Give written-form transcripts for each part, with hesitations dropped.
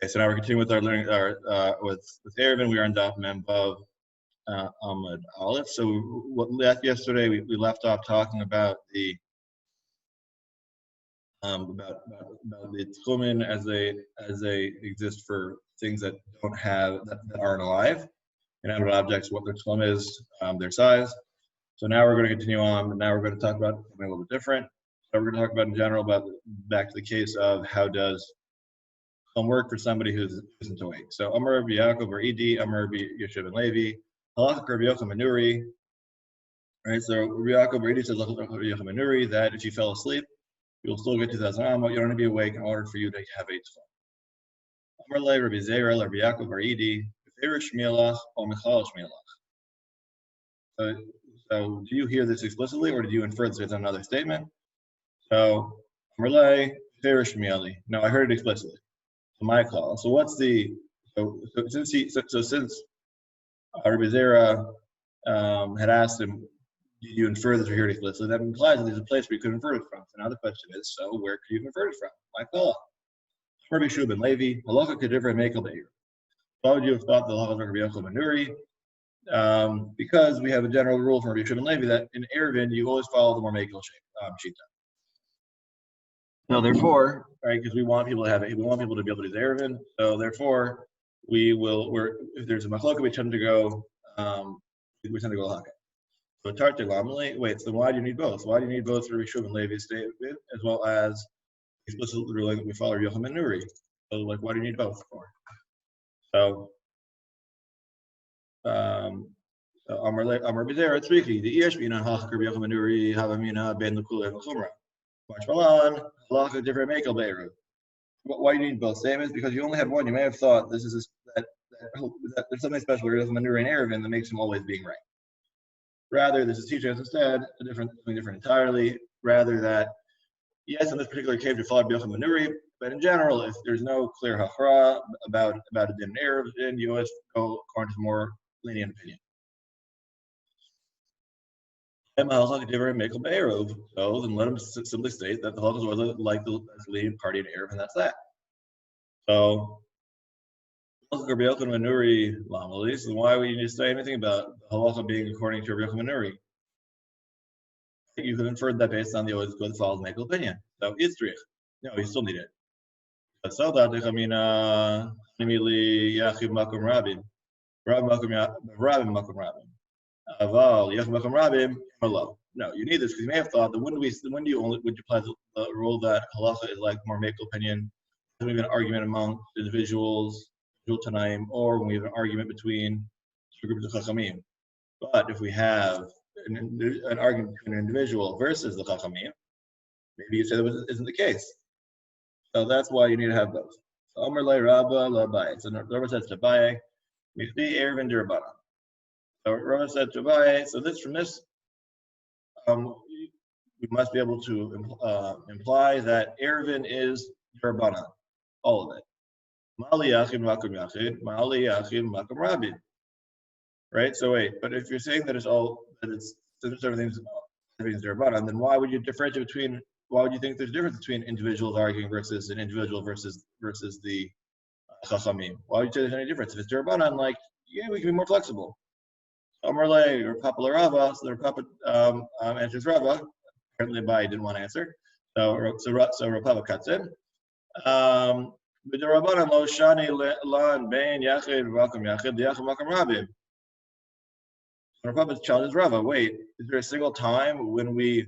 Okay, so now we're continuing with our learning with Eruvin. We are on Daf Mem Vav Amud Aleph. So yesterday we left off talking about the Zichron as they exist for things that don't have that aren't alive, inanimate objects, what their Zichron is, their size. So now we're going to continue on. Now we're going to talk about something a little bit different. So we're going to talk about in general about back to the case of how does work for somebody who isn't awake. So Amar Rabbi Yaakov or Edi, Amar Rabbi Yosef and Levi, Halachak Rabbi Yochanan Manuri. Right, so Rabbi Yaakov or Edi says Rabbi Yochanan Manuri that if you fell asleep, you'll still get 2,000 Amma. You don't need to be awake in order for you to have a tzchon. Amar Le Rabbi Zera, Rabbi Yaakov or Edi, Ferish Shmielach or Michal Shmielach. So do you hear this explicitly, or do you infer this with another statement? So Amar Le Ferish Shmieli. No, I heard it explicitly. My call. So what's the since Rabbi Zera had asked him, did you infer that you heard explicitly? That implies that there's a place where you could infer it from. So now the question is, so where could you infer it from? My call. Rabbi Shub and Levi, halacha kedivra mekel be'ir. Why would you have thought the halacha of Rabbi Yochanan Manuri? Because we have a general rule from Rabbi Shub and Levi that in Eruvin you always follow the more mekel shita. So therefore, right, because we want people to have it, we want people to be able to do Eruvin. So therefore, if there's a machloka, we tend to go haka. So tarte lamali. Wait, so why do you need both? Why do you need both Rabbi Shub and Levi's statement as well as explicit ruling that we follow Rabbi Yochanan Manuri? So like, why do you need both for? So Amar B'Zera Tzriki the Ish B'Inan Halachak Rabbi Yochanan Manuri Havamina Ben L'Kula and L'Chumra. Why do you need both statements? Because you only had one. You may have thought this is that there's something special with Manur and Eruvin that makes him always being right. Rather, this is teaching us instead something different entirely. Rather that, yes, in this particular case you follow Yochanan Manuri, but in general, if there's no clear hachra about a din in Eruvin, you always go according to a more lenient opinion. So then let him simply state that the halachas was like the leading party in Eruvin, and that's that. So Rabbi Yochanan Manuri lamali. So why would you need to say anything about the halacha being according to Rabbi Yochanan Manuri? You could infer that based on the always good follows mekel opinion. So Yitzrich. No, you still need it. So that immediately Yachib Makom Rabin. Rabin Makom Rabin. Aval Yachib Makom Rabin Malo. No, you need this because you may have thought that would you apply the rule that halacha is like more mekel opinion? When we have an argument among individuals, Tanaim, or when we have an argument between two groups of Chachamim. But if we have an argument between an individual versus the Chachamim, maybe you say that isn't the case. So that's why you need to have both. So Amar Le Rabba La Bait. So Rabba says to Bait, Michdi Eruvin D'Rabbanan. So Rabba said to Bait, so from this, we must be able to imply that Eruvin is D'Rabbanan, all of it. Ma'ali Yachid Makom Yachid, Ma'ali Yachid Makom Rabin. Right. So wait, but if you're saying that everything's D'Rabbanan, then why would you differentiate between? Why would you think there's a difference between individuals arguing versus an individual versus the Chachamim? Why would you say there's any difference? If it's D'Rabbanan, like, yeah, we can be more flexible. Amar Le or Papa Rava, so their Papa answers Rava. Apparently, Bai didn't want to answer, so Rava cuts in. But the Rabbanan lo shani lan bein yachid makom yachid yachid makom rabim. Rava challenges Rava. Wait, is there a single time when we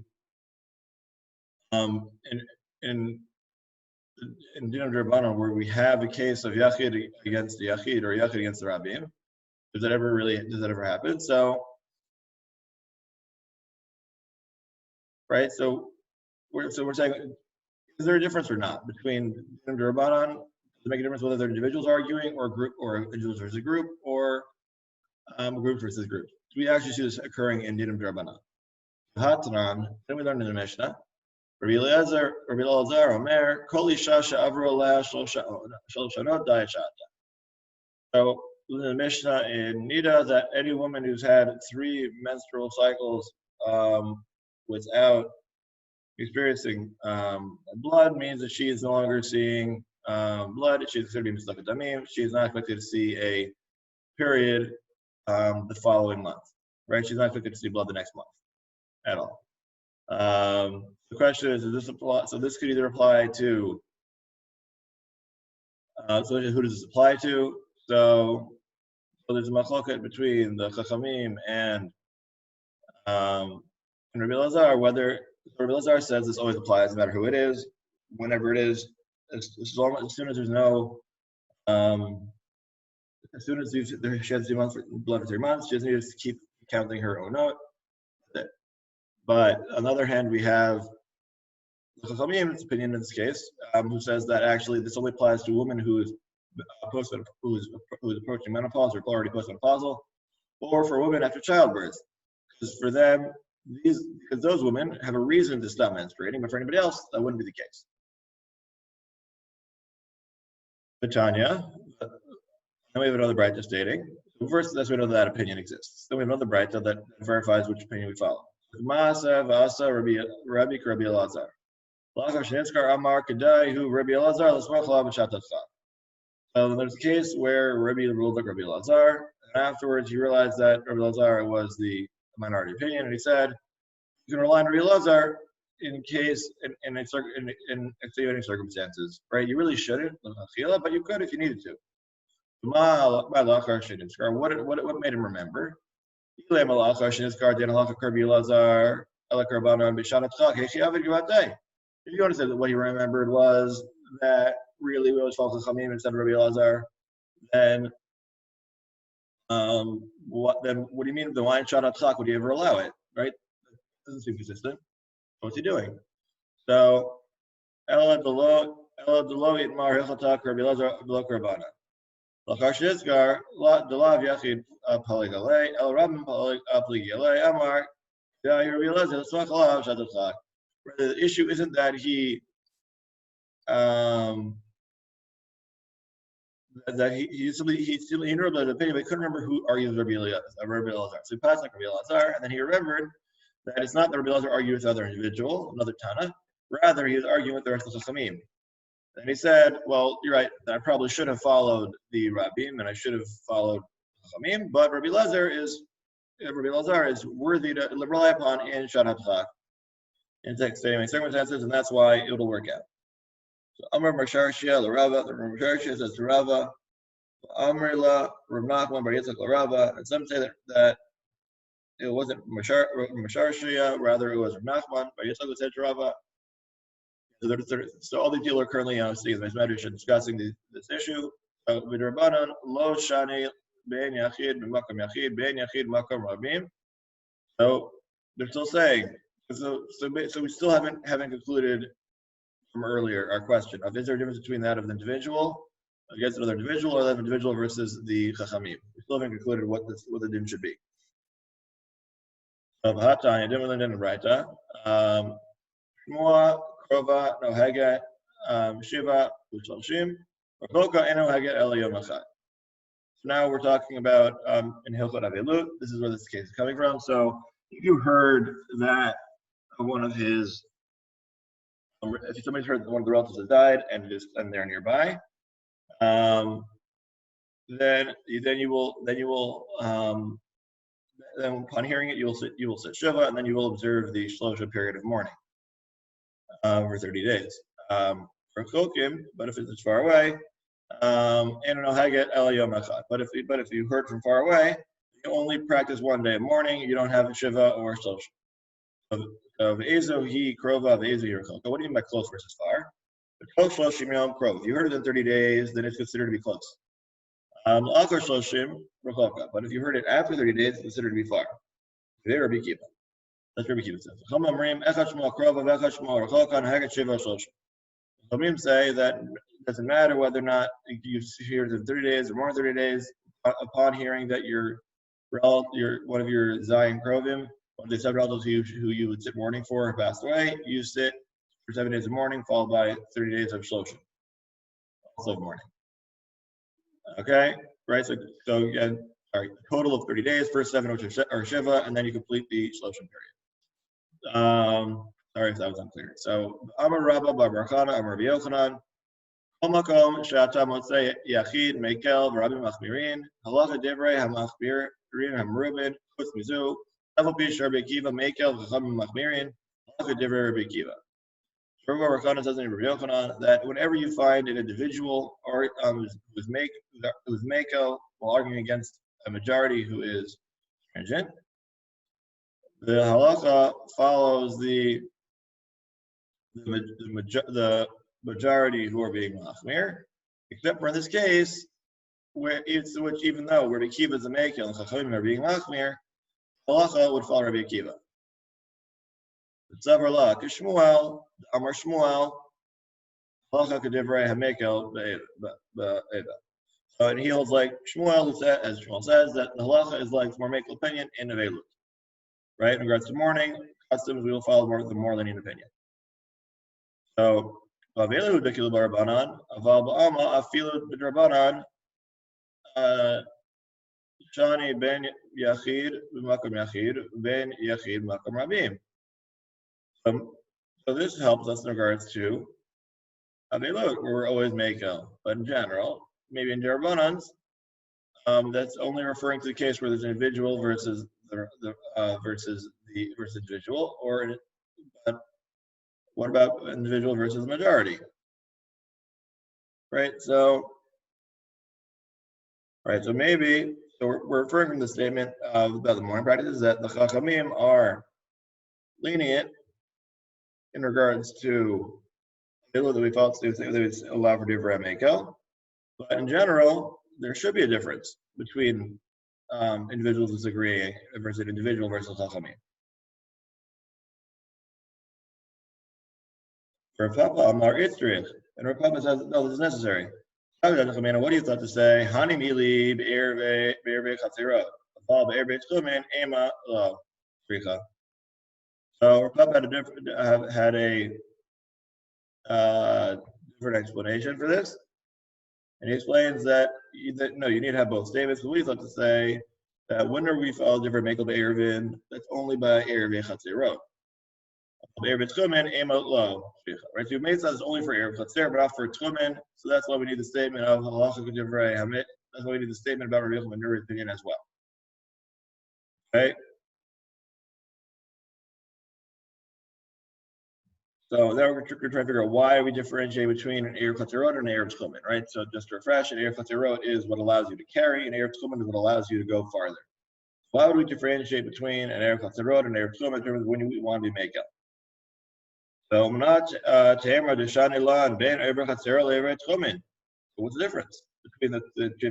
in Din of Rabbanan where we have a case of yachid against the yachid or yachid against the rabbim? Does that ever happen? So, right? So we're saying, is there a difference or not between Din of Rabbanan? Does it make a difference whether they're individuals arguing or group or individuals versus group or group versus group? So we actually see this occurring in Din of Rabbanan. Hatanan, then we learned in the Mishnah. Rabbi Elazar, Omer, Kol Isha she'avru aleh shalosh shanot da'at sha'ata. So in the Mishnah in Nida that any woman who's had 3 menstrual cycles without experiencing blood means that she is no longer seeing blood, she's considered to be Mitzvah Damim. She is not expected to see a period the following month, right? She's not expected to see blood the next month at all. The question is, does this apply? So this could either apply to, so who does this apply to? So there's a machloket between the Chachamim and Rabbi Elazar, whether Rabbi Elazar says this always applies, no matter who it is, whenever it is, as soon as there's no, as soon as she has 2 months blood for 3 months, she doesn't need to keep counting her own note. But on the other hand, we have the Chachamim's opinion in this case, who says that actually this only applies to a woman who is approaching menopause or already postmenopausal, or for women after childbirth. Because for them, because those women have a reason to stop menstruating, but for anybody else, that wouldn't be the case. Tanya, then we have another Beit stating. First, let's we know that opinion exists. Then we have another Beit that verifies which opinion we follow. Maasa v'asa Rabbi Elazar. Lachar shenizkar amar kedai hu Rabbi Elazar l'smach la b'shatatcha. So there's a case where Rabbi ruled like Rabbi Elazar, and afterwards he realized that Rabbi Elazar was the minority opinion, and he said, "You can rely on Rabbi Elazar in case in extenuating circumstances, right? You really shouldn't, but you could if you needed to." What made him remember? If you understand that what he remembered was that really we always follow Chaim instead of Rabbi Elazar, then what do you mean the wine shot at would you ever allow it? Right? That doesn't seem consistent. What's he doing? So Ella Delo Itmar Hilchatak Rabbi Elazar Blok Rabbana. Lachar Delav Yachid Paligale El Rabban Paligale Amar Rabbi Elazar Swachalav Shatatak. The issue isn't that he knew about the opinion, but he couldn't remember who argued with Rabbi Elazar. So he passed like Rabbi Elazar, and then he remembered that it's not that Rabbi Elazar argued with another individual, another Tana. Rather, he was arguing with the rest of the Chachamim. And he said, well, you're right, I probably should have followed the Rabbim, and I should have followed Chachamim, but Rabbi Elazar is worthy to rely upon in Shadchatchak, in extenuating circumstances, and that's why it'll work out. So Amar Masharshia L'Rava, the Masharshia says to Rava, Amar La Rav Nachman Bar Yitzchak L'Rava, and some say that it wasn't Masharshia, rather it was Rav Nachman Bar Yitzchak who said to Rava. So all these people are currently sitting in the Medrash and discussing this issue. V'Drabanan Lo Shani Ben Yachid B'Makam Yachid Ben Yachid Makam Rabim. So they're still saying. So we still haven't concluded from earlier our question of is there a difference between that of the individual against another individual or that of individual versus the Chachamim. We still haven't concluded what the din should be. Of Hatanya, different than Braita. Shmua Krova Noheget Shiva Ushloshim Rakoka Enoheget El Yom Echad. So now we're talking about in Hilchot Avelut. This is where this case is coming from. So if you heard that one of his, if somebody's heard that one of the relatives has died and they're nearby, then upon hearing it you will sit shiva, and then you will observe the shlosha period of mourning for 30 days. For chokim, but if it's far away, but if you heard from far away, you only practice 1 day of mourning. You don't have a shiva or shlosha. Of Ezo he krova of Ezo Yerchoka. What do you mean by close versus far? If you heard it in 30 days, then it's considered to be close. But if you heard it after 30 days, it's considered to be far. That's Rabbi Kiva says. Chachamim say that it doesn't matter whether or not you hear it in 30 days or more than 30 days. Upon hearing that one of your Zion Krovim, one of the sub-relatives who you would sit mourning for passed away, you sit for 7 days of mourning, followed by 30 days of shloshim, also mourning. Okay, right? So again, total of 30 days, first 7 which are shiva, and then you complete the shloshim period. Sorry if that was unclear. So Amar Rabba Bar Barchana, Amar Rabbi Yochanan, Makom Shata Motzei Yachid Mekel Rabbi Machmirin Halacha Divrei Hamachmirin Hamrubin Chutz Mizu Level Pish Rabbi Akiva Mekel Chacham Machmirin Halacha Divrei Rabbi Akiva. Rabbi Yochanan says in Rabbi Yochanan that whenever you find an individual or who's Mekel while arguing against a majority who is stringent, the halacha follows the majority who are being machmir, except for in this case, where it's which even though Rabbi Akiva is a mekel and Chachamim are being machmir, halacha would follow Rabbi Akiva. Tzavar la kishmuel Amar Shmuel halacha kedivrei hamekel be'eda. So and he holds like Shmuel, as Shmuel says, that the halacha is like the more mekel opinion in avelut. Right in regards to mourning customs, we will follow the more lenient opinion. So, Avelu Dekil Barabanan, Aval Ba'ama, Afilu Bidrabanan, Shani Ben Yachid, Makam Yachid, Ben Yachid, Makam Rabim. So this helps us in regards to Avelu, where we're always Mekel. But in general, maybe in Darabanans, that's only referring to the case where there's an individual versus versus individual, or what about individual versus majority? Right. So maybe we're referring from the statement about the mourning practices that the Chachamim are lenient in regards to that we felt they would allow for divrei mekel, but in general there should be a difference between individuals disagreeing versus individual versus Chachamim. For Papa Amar Itzrich, and Rav Papa says, no, this is necessary. What do you thought to say? Hani mili be'erve chatzirot. Afal be'erve tchumen ema lo. So Rav Papa had a different explanation for this, and he explains that no, you need to have both statements. But we thought to say that whenever we follow different mekel be'ervin, that's only by erve chatzirot. Right, so you made sense only for Erev Chatzer, but not for Tchumen. So that's why we need the statement of Halacha K'divrei Hamit. That's why we need the statement about Rabbi Yochanan Nuri's opinion as well. Okay. So now we're trying to figure out why we differentiate between an Erev Chatzerot and an Erev Tchumen, right? So just to refresh, an Erev Chatzerot is what allows you to carry, and Erev Tchumen is what allows you to go farther. Why would we differentiate between an Erev Chatzerot and an Erev Tchumen in terms of when we want to be Mekel? So not Tehemra Deshani Lan Ben Erev Chatzerot Erev Tchumen. So what's the difference between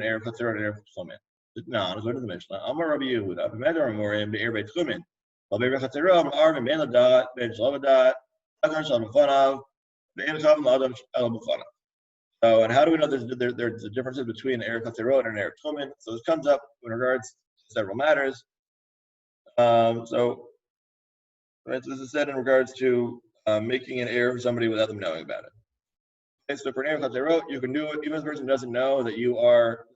Erev Chatzerot and Erev Tchumen? No, let's go to the Mishnah. Amar Rabbi Yehuda, B'medar Amorim Be'erev Tchumen. Be'erev Chatzerot Arvim Ben Ladat Ben Shlavadat Adan Shalom B'fanav Ben Chav Adam Shalom B'fanav. So and how do we know there's the differences between Erev Chatzerot and Erev Tchumen? So this comes up in regards to several matters. So this is said in regards to making an error of somebody without them knowing about it. Okay, so for an Erev Chatzerot, you can do it even if the person doesn't know that you're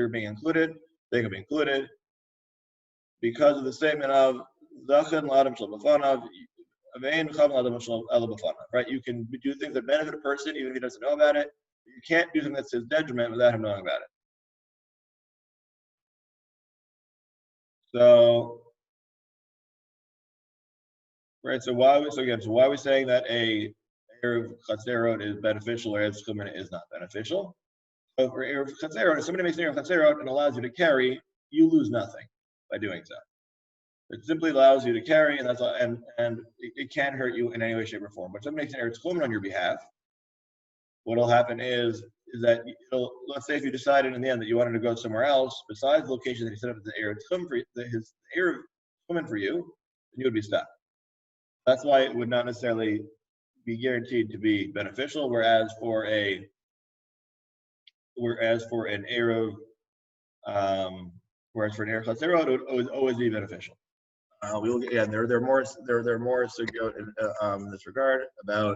being included. They can be included because of the statement of Zachin L'Adam Shel B'fanav, Avein Chav L'Adam Shel Ela B'fanav. Right? You can do things that benefit a person even if he doesn't know about it. You can't do something that's his detriment without him knowing about it. So, right. So why are we saying that a Erev Chatzerot is beneficial or Erev Tchumen is not beneficial? So for Erev Chatzerot, if somebody makes an Erev Chatzerot and allows you to carry, you lose nothing by doing so. It simply allows you to carry, and that's all, and it can't hurt you in any way, shape, or form. But if somebody makes an Erev Tchumen on your behalf, what'll happen is that let's say if you decided in the end that you wanted to go somewhere else besides the location that he set up as the Erev Tchumen for his Erev Tchumen for you, then you would be stuck. That's why it would not necessarily be guaranteed to be beneficial, whereas for an Erev Chatzerot, it would always be beneficial. We will get, there are more to go in this regard about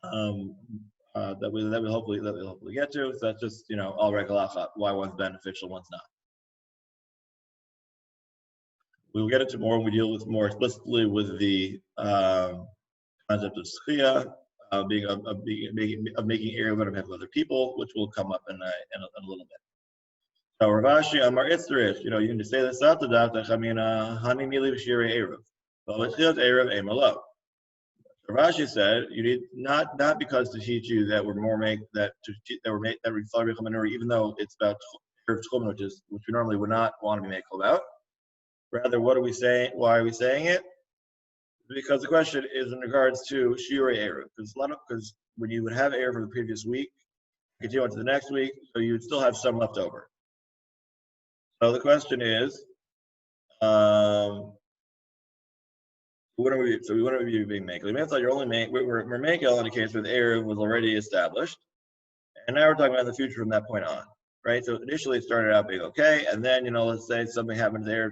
that we'll hopefully get to. So that's just all regalacha, why one's beneficial, one's not. We will get into more when we deal with more explicitly with the concept of schia making Eruvin on behalf of other people, which will come up in a little bit. So Ravashi Amar Itzrich, you can just say this out the data. Chamina Hani Mili B'Shirei Eruv. Well, it's just Eruv Emalo. Ravashi said you need not because to teach you that we're more make that to that we're make that we follow B'Chamanuri, even though it's about Eruv Tchum, which we normally would not want to be makel about. Rather, what are we saying? Why are we saying it? Because the question is in regards to Shirei Eruv, because when you would have Eruv for the previous week, continue on to the next week, so you would still have some left over. So the question is, what are we? So we want to be being makel. I thought you're only we're makel in a case where the Eruv was already established, and now we're talking about the future from that point on, right? So initially it started out being okay, and then let's say something happens there,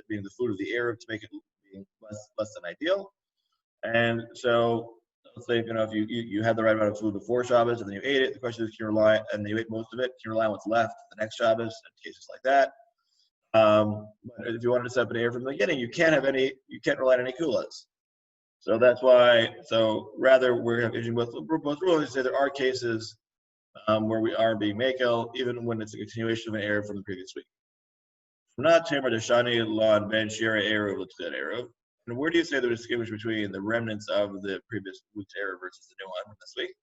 being the food of the Eruv to make it being less than ideal, and so let's say if you had the right amount of food before Shabbos and then you ate it, the question is can you rely, and you ate most of it, can you rely on what's left the next Shabbos in cases like that? But if you wanted to set up an Eruv from the beginning, you can't rely on any kulas. So that's why. So rather, we're having both rules. Say there are cases where we are being makel, even when it's a continuation of an Eruv from the previous week. Not Tamer Deshani Lon Ben Shira Eruv L'Tzid Eruv. And where do you say the distinction between the remnants of the previous week's Eruv versus the new one from this week?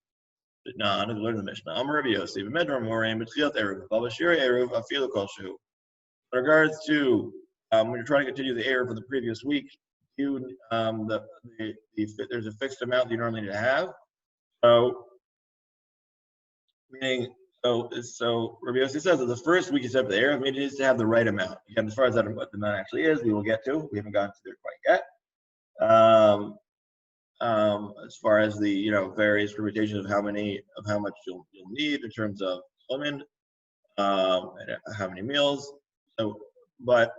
No, we learned the Mishnah. Amar Rabbi Yossi, B'Medra Moreim B'Tchilat Eruv, B'Baba Shira Eruv Afilu Kol Shehu. In regards to when you're trying to continue the Eruv for the previous week, there's a fixed amount that you normally need to have. So, meaning, so Rabbi Yossi says that the first week you set up the Eruv, it needs to have the right amount. Again, as far as what the amount actually is, we will get to. We haven't gotten to there quite yet. As far as the various permutations of how much you'll need in terms of women, and how many meals. So, but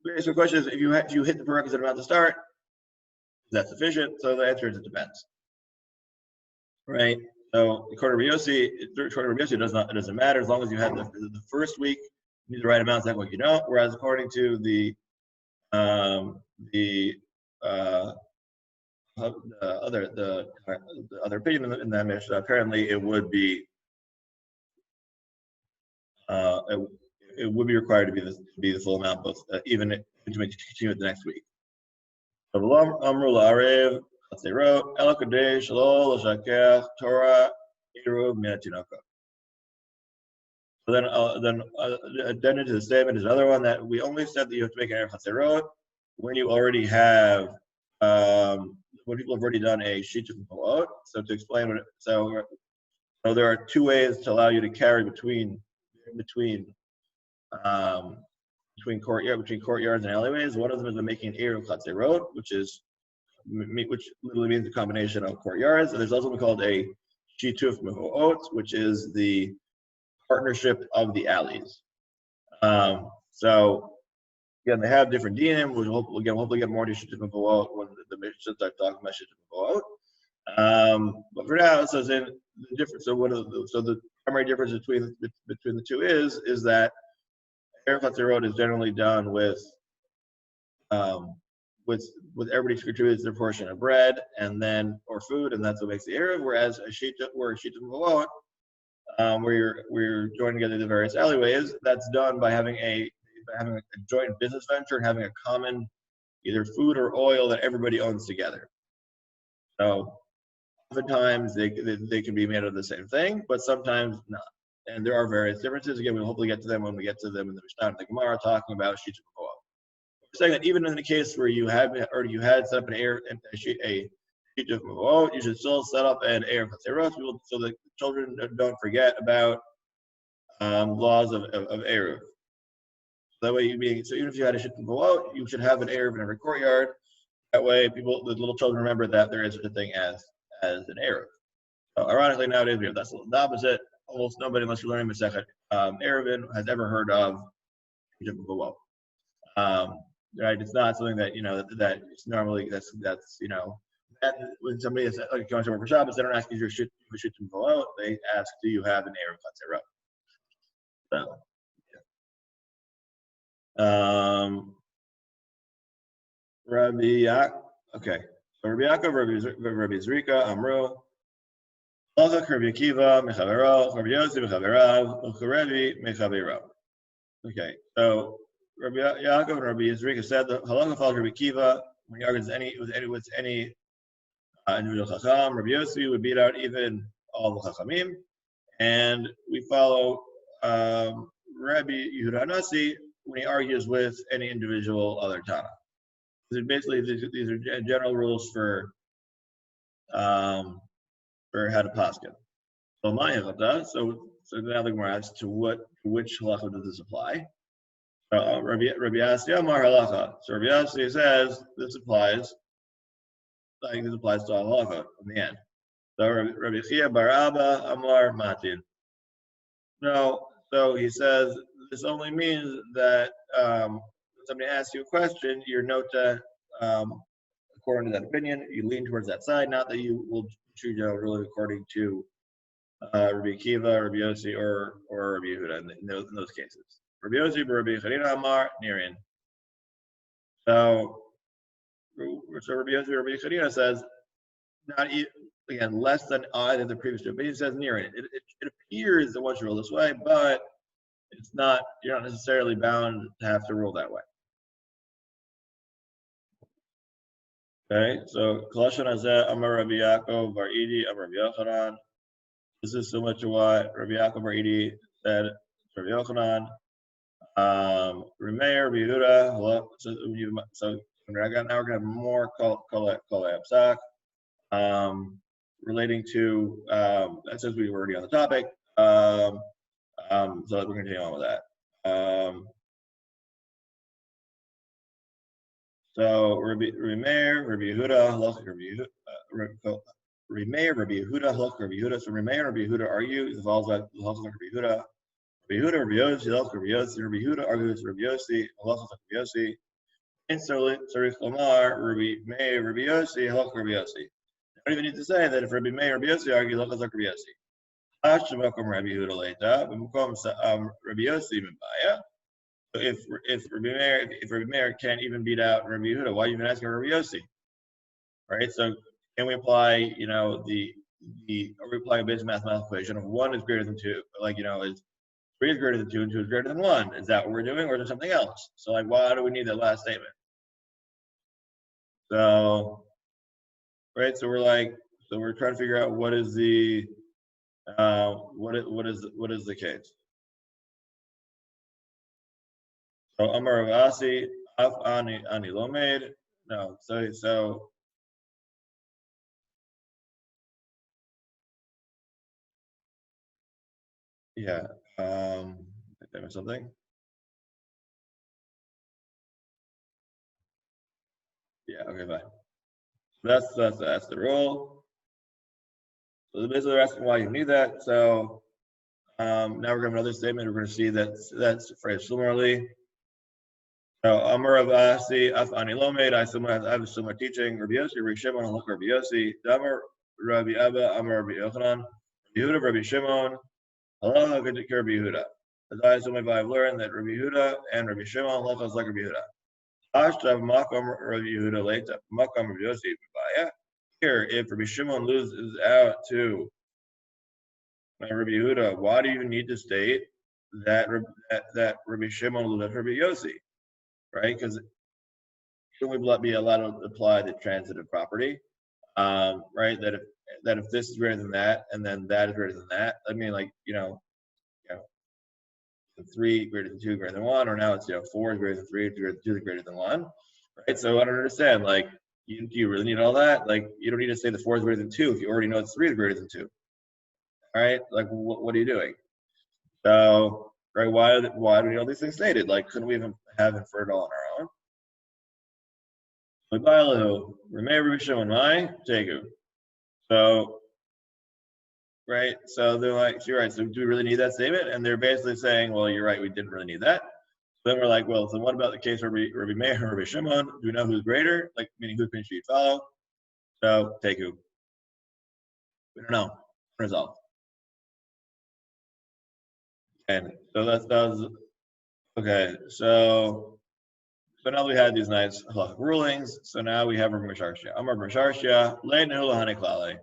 the question is, if you hit the prerequisite amount to start, is that sufficient? So the answer is it depends. Right. So according to Rabbi Yossi, it doesn't matter as long as you had the first week, you need the right amount. That way you know. Whereas according to the other opinion in that Mishnah, apparently it would be it would be required to be the full amount, both even to continue it the next week. So they wrote Elakadesh Shalol Shakech Torah Eruv Minatinoko. So then into the statement is another one that we only said that you have to make an Erev Chatzerot when you already have when people have already done a sheet of Po'ot. So to explain so there are two ways to allow you to carry between courtyards and alleyways. One of them is making an Erev Chatzerot, which literally means a combination of courtyards. And there's also something called a Shituf Meho'ot, which is the partnership of the alleys. So again, they have different dinim. We'll hopefully get more to Shituf Meho'ot when the Mishnah start talking about Shituf Meho'ot. But for now, so the difference. So the primary difference between the two is that Erev Chatzerot is generally done with everybody contributes their portion of bread or food, and that's what makes the Erev. Whereas a Shituf Meho'ot, where you're joining together the various alleyways, that's done by having a joint business venture and having a common either food or oil that everybody owns together. So oftentimes they can be made of the same thing, but sometimes not. And there are various differences. Again, we'll hopefully get to them when we get to them in the Mishnah and the Gemara talking about Shituf Meho'ot. We're saying that even in the case where you had set up a sheet of Meho'ot, you should still set up an Erev Chatzerot so that children don't forget about laws of Erev. That way, so even if you had a sheet of Meho'ot, you should have an Erev in every courtyard. That way, the little children remember that there is such a thing as an Erev. So ironically, nowadays we have that's the opposite. Almost nobody, unless you're learning Masechet Eruvin, has ever heard of sheet of Meho'ot. Right? It's not something that that it's normally that's that when somebody is like going to work for Shabbos, they don't ask you your shit to go out. They ask, do you have an Erev Chatzerot? So, Rabbi, okay. Rabbi Yaakov, Rabbi Zrika, Amru, Halacha Rabbi Akiva, Mechavero, Rabbi Yossi, Mechaverav, Ucharevi, Mechavero. Okay, so Rabbi Yaakov and Rabbi Zrika said the halacha follows Rabbi Akiva when he argues with any individual chacham. Rabbi Yossi would beat out even all the chachamim, and we follow Rabbi Yehuda Nasi when he argues with any individual other Tana. Basically, these are general rules for how to paskin. So my halakha. So now the Gemara asks to which halakha does this apply? Rabbi Yassi Amar halakha. So Rabbi Yassi says this applies. I think this applies to all halakha in the end. So Rabbi Chia Bar Abba Amar Matin. No, so he says this only means that when somebody asks you a question, your nota, according to that opinion, you lean towards that side. Not that you will choose really according to Rabbi Akiva, Rabbi Yossi, or Rabbi Yehuda in those cases. Rabbi Yossi, Rabbi Charina Amar Nirin. So Rabbi Yossi, Rabbi Charina says not again less than either the previous two, but he says Nirin. It appears that one should rule this way, but it's not. You're not necessarily bound to have to rule that way. Okay, so Kalashon Hazeh Amar Rabbi Yaakov Bar Idi Amar Rabbi Yochanan. This is similar to what Rabbi Yaakov Bar Idi said to Rabbi Yochanan. Remeir Rabbi Yehuda. So now we're gonna have more kol apsak relating to that says we were already on the topic. So we're gonna continue on with that. So Remeir Rabbi Yehuda Remeir Rabbi Yehuda halach Rabbi Yehuda. So Remeir Rabbi Yehuda argue it involves that halach Rabbi Yehuda. Rabbi Yehuda Rabbi Yossi halach Rabbi Yossi. Rabbi Yehuda argues Rabbi Yossi halach Rabbi Yossi. And so Sarich Lamar Rabbi Meir Rabbi Yossi halach Rabbi Yossi. I don't even need to say that if Rabbi Meir Rabbi Yossi argue halach Rabbi Yossi. Hashemakom Rabbi Yehuda leita b'makom Rabbi Yossi mibaya. So if Rabbi Meir can't even beat out Rabbi Yehuda, why are you even asking Rabbi Yossi? Right? So can we apply, are we applying a basic mathematical equation of 1 is greater than 2, is 3 is greater than 2 and 2 is greater than 1? Is that what we're doing, or is there something else? So why do we need that last statement? So, right, so we're trying to figure out what is the case. So Amar Ravasi, Af Ani Lomed. No, so yeah. Did I miss something? Yeah, okay, fine. That's the rule. So basically they're asking why you need that. So now we're going to have another statement. We're going to see that's phrased similarly. So Amar of Asi Af Ani Lomed. I have a similar teaching. Rabbi Yossi, Rabbi Shimon, Halach Rabbi Yossi, Damar Rabbi Abba, Amar Rabbi Yochanan, Yehuda, Rabbi Shimon, Halacha Rabbi Yehuda. As I assume I've learned that Rabbi Yehuda and Rabbi Shimon Halacha is like Rabbi Yehuda. Ashtav Makam Rabbi Yehuda later Makam Rabbi Yossi B'Baya. Here, if Rabbi Shimon loses out to Rabbi Yehuda, why do you need to state that Rabbi Shimon loses to Rabbi Yossi? Right? Because shouldn't we be allowed to apply the transitive property? Right? That if this is greater than that, and then that is greater than that, I mean, 3 greater than 2 greater than 1, or now it's 4 is greater than 3, 2 is greater than 1, right? So I don't understand. Do you really need all that? You don't need to say the 4 is greater than 2 if you already know it's 3 is greater than 2. All right? What are you doing? So, right? Why do we need all these things stated? Couldn't we even have inferred all on our own? So, right? So they're like, you're right. So do we really need that statement? And they're basically saying, well, you're right. We didn't really need that. So then we're like, well, so what about the case where Rabbi Meir and Rabbi Shimon? Do we know who's greater? Meaning whose opinion should you follow? So take who? We don't know. Resolve. And so that was okay. So So now we had these nice halachic rulings. So now we have Rav Misharshia. Amar Rav Misharshia, le'en hulahane klale.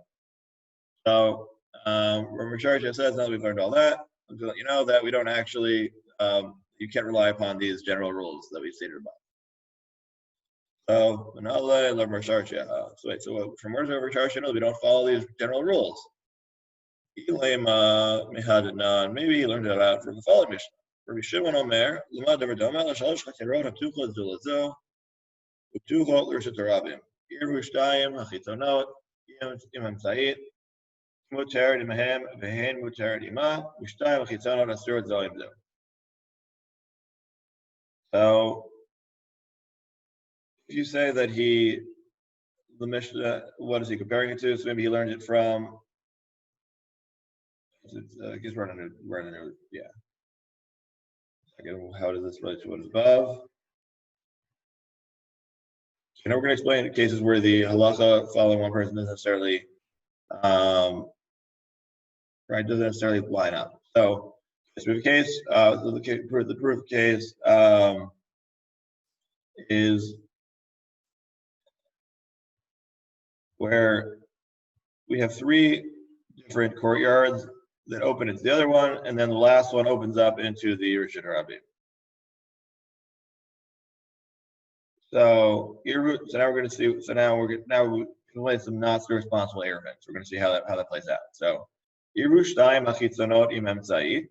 So Rav Misharshia says, now that we've learned all that, I'm to let you know that we don't actually, you can't rely upon these general rules that we stated above. So, so wait, so from where's Rav Misharshia? We don't follow these general rules. Maybe he learned that out from the following Mishnah. Rabbi Shimon Omer, Lamad Devar Dama, L'Shalosh Chatirot HaPtuchot Zulazo, U'Ptuchot L'Rishut HaRabim. Irvu Shtayim HaChitonot, Im HaMtzayit, Muter Imahem, Vehen Muter Ima, U'Shtayim HaChitonot Asur Zolim Zo. So, if you say that the Mishnah, what is he comparing it to? So maybe he learned it from, I guess we're on a new, yeah. Again, how does this relate to what is above? So now we're going to explain cases where the halacha following one person doesn't necessarily, doesn't necessarily line up. So we have a case. The proof case is where we have three different courtyards that open into the other one, and then the last one opens up into the Rishut Rabbi. So now we're going to see. So now we're going to play some not so responsible Eruvin. So we're going to see how that plays out. So Shtayim Achitzonot Im Emtzayit.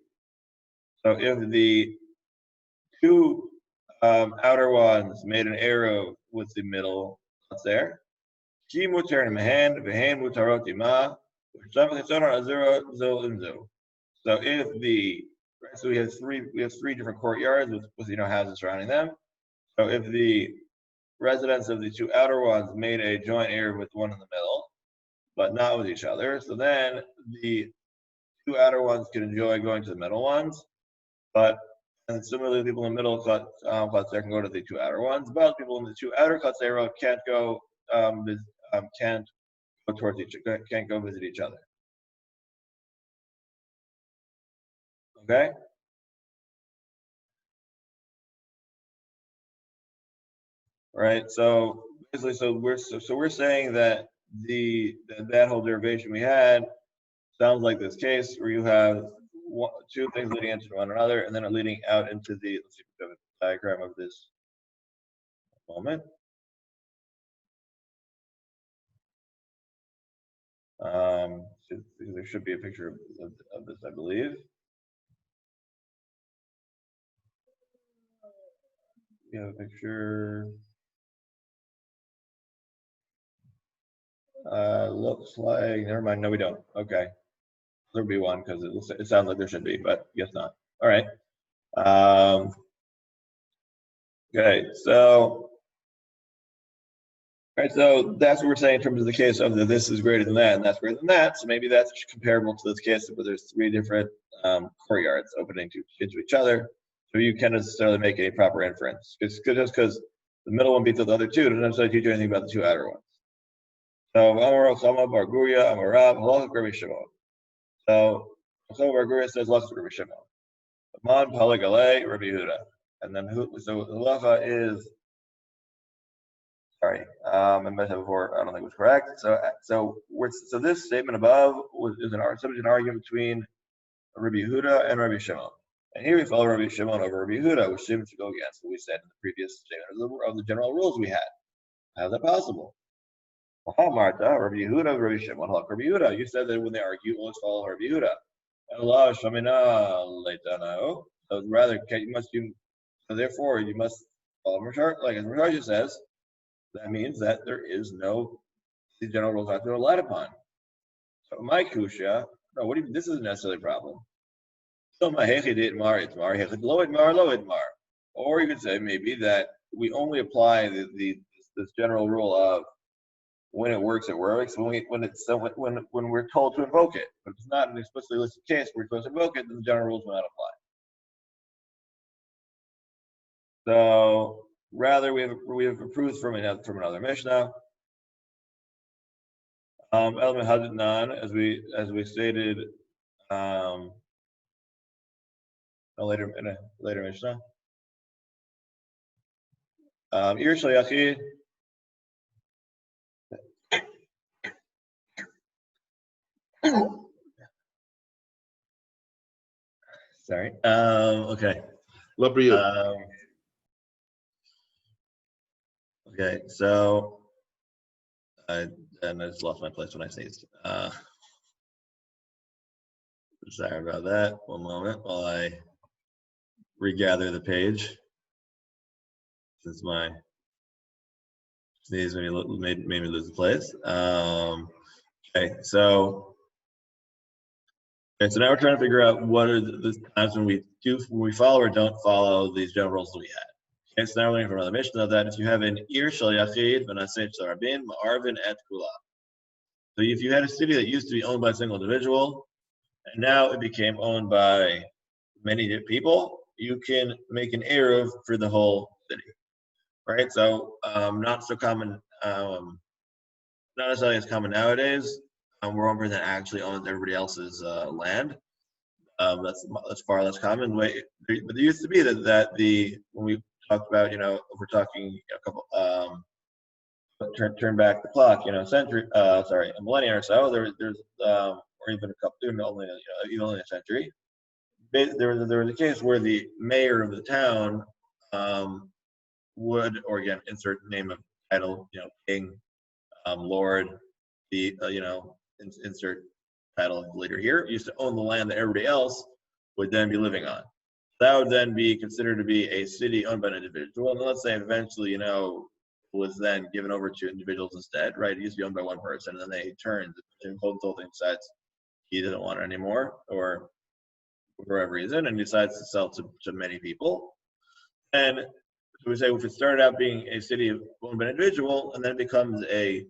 So if the two outer ones made an arrow with the middle that's there, Ki Muter Mehen Vehen Mutarot Ima. So if so we have three different courtyards with houses surrounding them. So if the residents of the two outer ones made a joint area with one in the middle, but not with each other, so then the two outer ones can enjoy going to the middle ones, and similarly, people in the middle Klatzera can go to the two outer ones, but people in the two outer Klatzera can't go can't go visit each other. Okay. Right. So basically, we're saying that that whole derivation we had sounds like this case where you have two things leading into one another, and then leading out into the, let's see if we have a diagram of this moment. So there should be a picture of this, I believe. We have a picture. Looks like, never mind, no we don't. Okay. There'll be one because it sounds like there should be, but guess not. All right. Okay, so that's what we're saying in terms of the case of this is greater than that and that's greater than that. So maybe that's comparable to this case where there's three different courtyards opening into each other. So you can't necessarily make any proper inference. It's just because the middle one beats the other two doesn't necessarily teach you anything about the two outer ones. So Amar Chama Bar Guria Amar Rab Halacha Rabbi Shimon. So Chama Bar Guria says Halacha Rabbi Shimon. Man Palagale Rabbi Yehuda. And then so halacha is, sorry, I mentioned before, I don't think it was correct. So this statement above is an argument between Rabbi Yehuda and Rabbi Shimon. And here we follow Rabbi Shimon over Rabbi Yehuda, which seems to go against what we said in the previous statement of the general rules we had. How is that possible? Marta, Rabbi Yehuda, Rabbi Shimon, Rabbi Yehuda. You said that when they argue, let's follow Rabbi Yehuda. Allah Shamina Leitano. So rather, so therefore you must follow Mishar, like as Mishar says. That means that there is no the general rules have to be relied upon. So my kusha, no, this isn't necessarily a problem. So my hechid mar itmar, hechid lo itmar. Or you could say maybe that we only apply this general rule of when it works, it works. When we're told to invoke it, but if it's not an explicitly listed case where we're supposed to invoke it, then the general rules will not apply. So rather, we have proofs from another Mishnah. Element Hadidnan, as we stated in a later Mishnah. Ir shel yachid. Sorry. Okay. What for you? Okay, so and I just lost my place when I sneezed. Sorry about that. One moment while I regather the page, since my sneeze made me lose the place. Okay, so now we're trying to figure out what are the times when we follow or don't follow these general rules that we had. Okay, so now we're learning from another Mishnah that if you have an ir shel yachid v'naseh shel rabim ma'arvin et kula. So if you had a city that used to be owned by a single individual, and now it became owned by many people, you can make an eruv for the whole city, right? So not so common, not necessarily as common nowadays. We're one person that actually owns everybody else's land. That's far less common. But there used to be that when we talked about, if we're talking a couple, turn back the clock, a millennia or so, there's or even a couple, even only a century. There was a case where the mayor of the town would, or again, insert name of title, king, lord, the insert title of the leader here, used to own the land that everybody else would then be living on. That would then be considered to be a city owned by an individual. And let's say eventually, was then given over to individuals instead, right? It used to be owned by one person, and then they turned, the whole thing decides he doesn't want it anymore, or for whatever reason, and decides to sell to many people. And we say if it started out being a city owned by an individual, and then it becomes a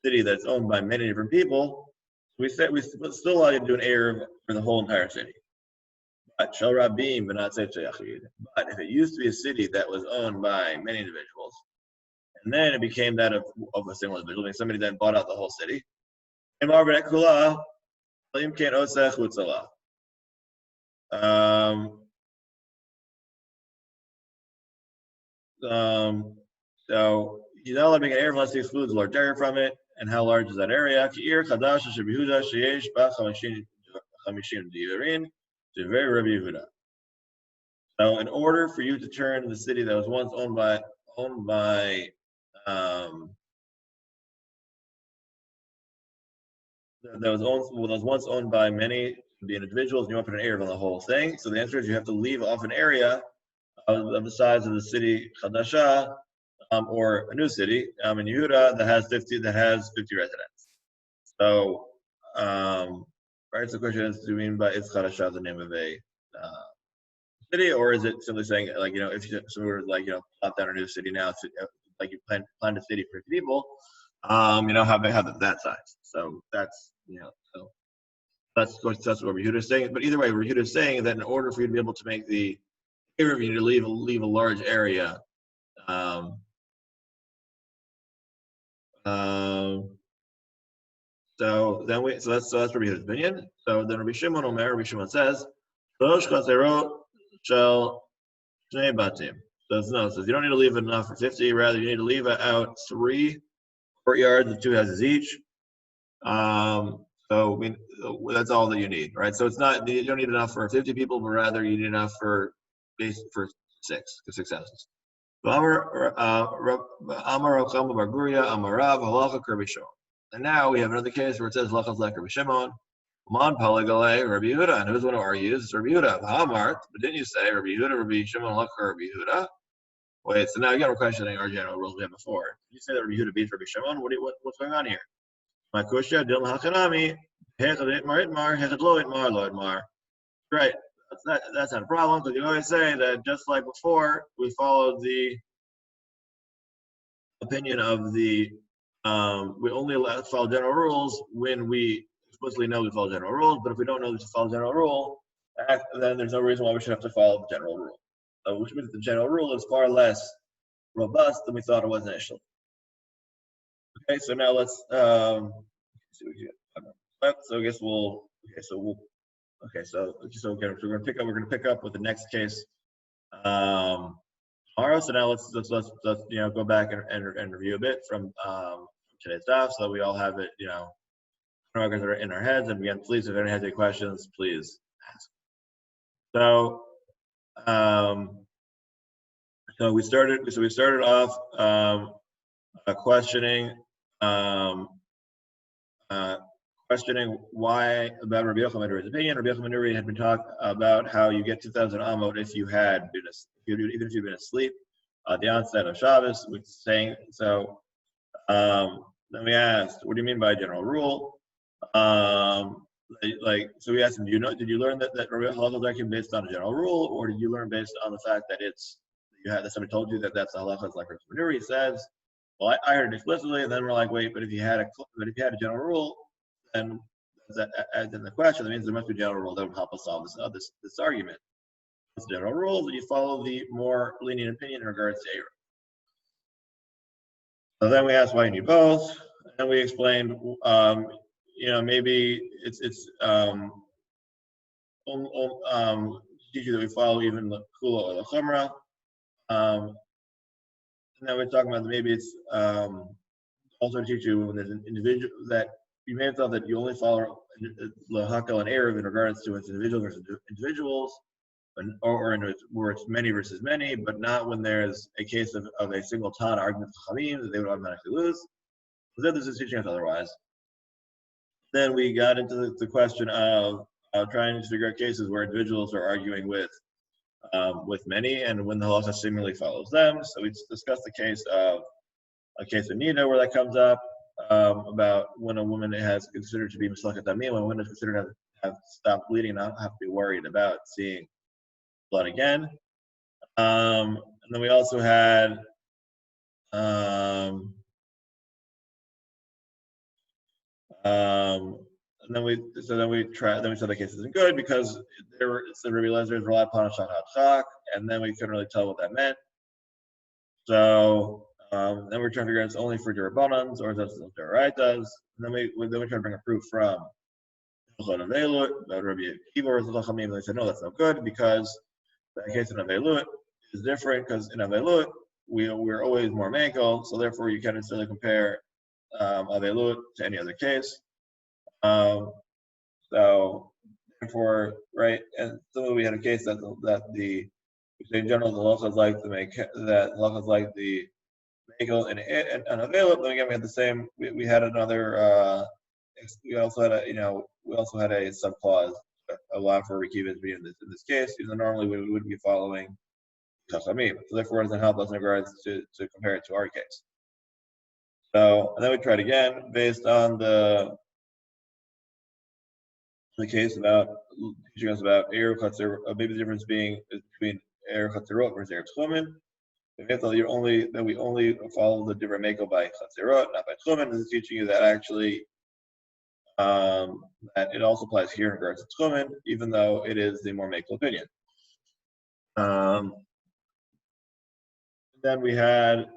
city that's owned by many different people, we still allow you to do an eruv for the whole entire city. But shel rabim, but not shel yachid. But if it used to be a city that was owned by many individuals, and then it became that of a single individual, meaning somebody then bought out the whole city. So you're not allowed to make an eruv unless he excludes a large area from it. And how large is that area? So in order for you to turn the city that was once owned by many the individuals, and you want to put an eruv on the whole thing. So the answer is you have to leave off an area of the size of the city Chadasha, or a new city in Yehuda that has 50 residents. So, right. So the question is, do you mean by is Chadasha the name of a city, or is it simply saying if somebody were plot down a new city now, you plan a city for 50 people, how that size? So that's so that's what Yehuda is saying. But either way, Yehuda is saying that in order for you to be able to make the eruv, you need to leave a large area. So that's Rabbi Yehuda's opinion. So then Rabbi Shimon says, shalosh chaserot shel shnei batim. So it says you don't need to leave enough for 50. Rather, you need to leave out 3 courtyards of 2 houses each. So that's all that you need, right? So it's not, you don't need enough for 50 people, but rather you need enough for 6 houses. And now we have another case where it says lachas like Rabbi Shimon, man palagale Rabbi Yehuda, and who's one of our argues? It's Rabbi Yehuda. But didn't you say Rabbi Yehuda, Rabbi Shimon, lachas Rabbi Yehuda? Wait, so now again we're questioning our general rules we had before. Did you say that Rabbi Yehuda beats Rabbi Shimon? What's going on here? My kushya dil hachanami hechad itmar hechad lo itmar. Right. That's not a problem, because you always say that just like before, we followed the opinion of the we only allow to follow general rules when we explicitly know we follow general rules. But if we don't know to follow general rule, then there's no reason why we should have to follow the general rule. Which means the general rule is far less robust than we thought it was initially. Okay, so now let's see what we get. So I guess we're going to pick up with the next case. All right, so now let's go back and review a bit from today's stuff, so that we all have it that are in our heads. And again, please, if anyone has any questions, please ask. So we started off questioning why about Rabbi Yochanan Menuri's opinion. Rabbi Yochanan Menuri had been talking about how you get 2,000 amot if you had been even if you've been asleep at the onset of Shabbos. We're saying so. Then we asked, what do you mean by general rule? So we asked him, did you learn that Rabbi Yochanan is based on a general rule, or did you learn based on the fact that that somebody told you that that's the halacha like Rabbi Menuri says? Well, I heard it explicitly, and then we're like, wait, but if you had a general rule, then the question, that means there must be a general rule that would help us solve this argument. What's the general rule? That you follow the more lenient opinion in regards to Eruv. So then we asked why you need both, and we explained, maybe it's teach you that we follow even the kula or the chumrah. And then we're talking about maybe it's also to teach you when there's an individual that you may have thought that you only follow Hakel and Eruv in regards to its individual versus individuals, or where it's many versus many, but not when there's a case of a single Tana argument for Chaim that they would automatically lose. So this is teaching us otherwise. Then we got into the question of trying to figure out cases where individuals are arguing with many, and when the halacha similarly follows them. So we discussed the case of Nida, where that comes up about when a woman is considered to be mislakat damim, when a woman is considered to have stopped bleeding and not have to be worried about seeing blood again. And then we also had then we said the case isn't good because Rabbi Eliezer relied upon a shach, and then we couldn't really tell what that meant. So then we're trying to figure out it's only for Durabanans or is that Doraitas. And then we try to bring a proof from Rabbi Akiva or Chachamim, and they said no, that's not good because the case in Avelut is different because in Avelut we're always more mankel, so therefore you can't necessarily compare Avelut to any other case. So therefore, right, and so we had a case that in general the halacha is like the mankel and Avelut. Then again, we had the same. We had another. We also had a subclause allow for Rikiva to be in this case, even though normally we wouldn't be following Chachamim. So therefore, it doesn't help us in regards to compare it to our case. So, and then we tried again based on the case about teaching us about Eruv Chatzirot, maybe the difference being between Eruv Chatzirot versus Eruv Tchumen. That we only follow the different Meko by Chatzirot, not by Tchumen. This is teaching you that actually that it also applies here in regards to Tchumen, even though it is the more Meko opinion. Then we had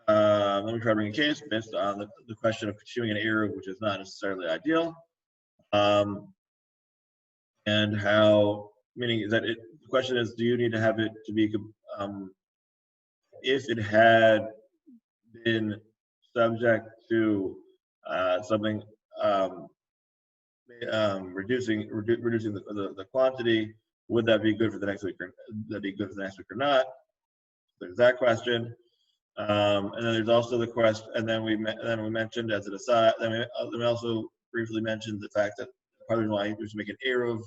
let me try to bring a case based on the question of consuming an Eruv, which is not necessarily ideal. And how, meaning that the question is, do you need to have it to be, if it had been subject to something reducing the quantity, would that be good for the next week or not? There's that question. And then there's also the question, and then we mentioned as an aside, then we also briefly mentioned the fact that part of the reason why we should make an Eruv,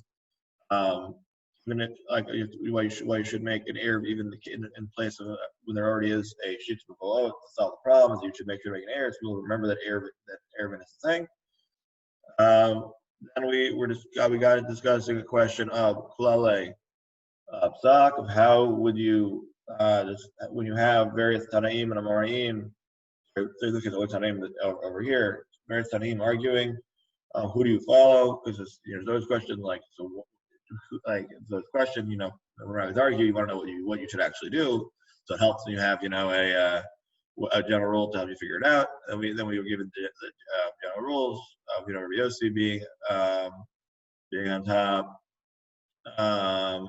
why you should make an Eruv even in place of when there already is a sheet below to solve the problem, is you should make sure to make an Eruv so people remember that Eruvin is the thing. Then we got into discussing the question of Klale Psak, of how would you when you have various Tanaim and Amoraim, so look at the Tanaim over here, various Tanaim arguing, who do you follow? Because there's always questions like, the question, when rabbis argue, you want to know what you should actually do. So it helps when you have, a general rule to help you figure it out. And then we were given the general rules of, Rabbi Yossi being on top, and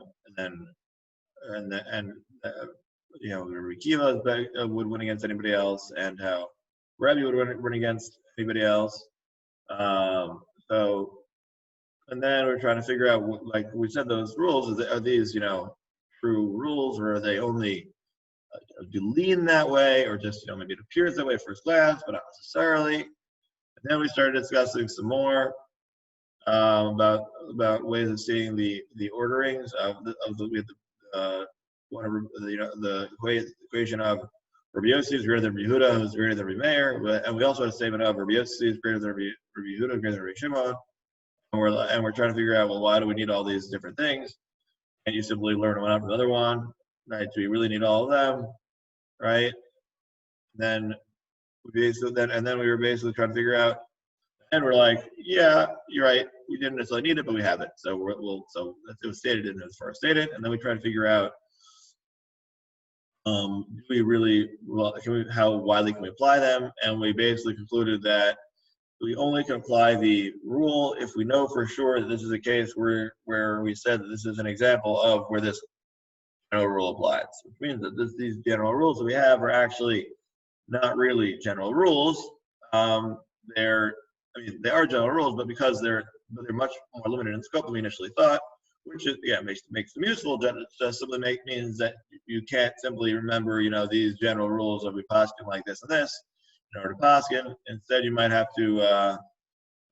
Rabbi Akiva would win against anybody else, and how Rabbi would win against anybody else. And then we're trying to figure out, like we said, those rules, are these, true rules, or are they only do lean that way, or just, maybe it appears that way at first glance, but not necessarily. And then we started discussing some more about ways of seeing the orderings of the equation of Rabbi Yossi is greater than Rabbi Yehuda, who is greater than Rabbi Meir, and we also had a statement of Rabbi Yossi is greater than Rabbi Yehuda, greater than Rabbi Shimon, and we're trying to figure out, well, why do we need all these different things? Can't you simply learn one after the other one, right? Do we really need all of them, right? Then we were basically trying to figure out, and we're like, yeah, you're right, we didn't necessarily need it, but we have it. So it was stated in as far as stated, and then we try to figure out, do we really, how widely can we apply them? And we basically concluded that we only can apply the rule if we know for sure that this is a case where we said that this is an example of where this general rule applies, which means that these general rules that we have are actually not really general rules. They are general rules, but because they're much more limited in scope than we initially thought, which is, makes them useful. Just simply means that you can't simply remember, these general rules of we poskin like this and this in order to poskin. Instead, you might have to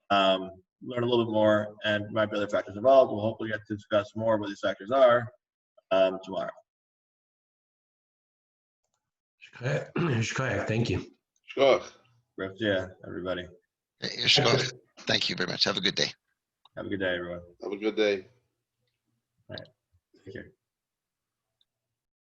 learn a little bit more, and might be other factors involved. We'll hopefully get to discuss more what these factors are tomorrow. Shkoyach, thank you. Shkoyach. Yeah, everybody. Shkoyach. Thank you very much. Have a good day. Have a good day, everyone. Have a good day. All right. Take care.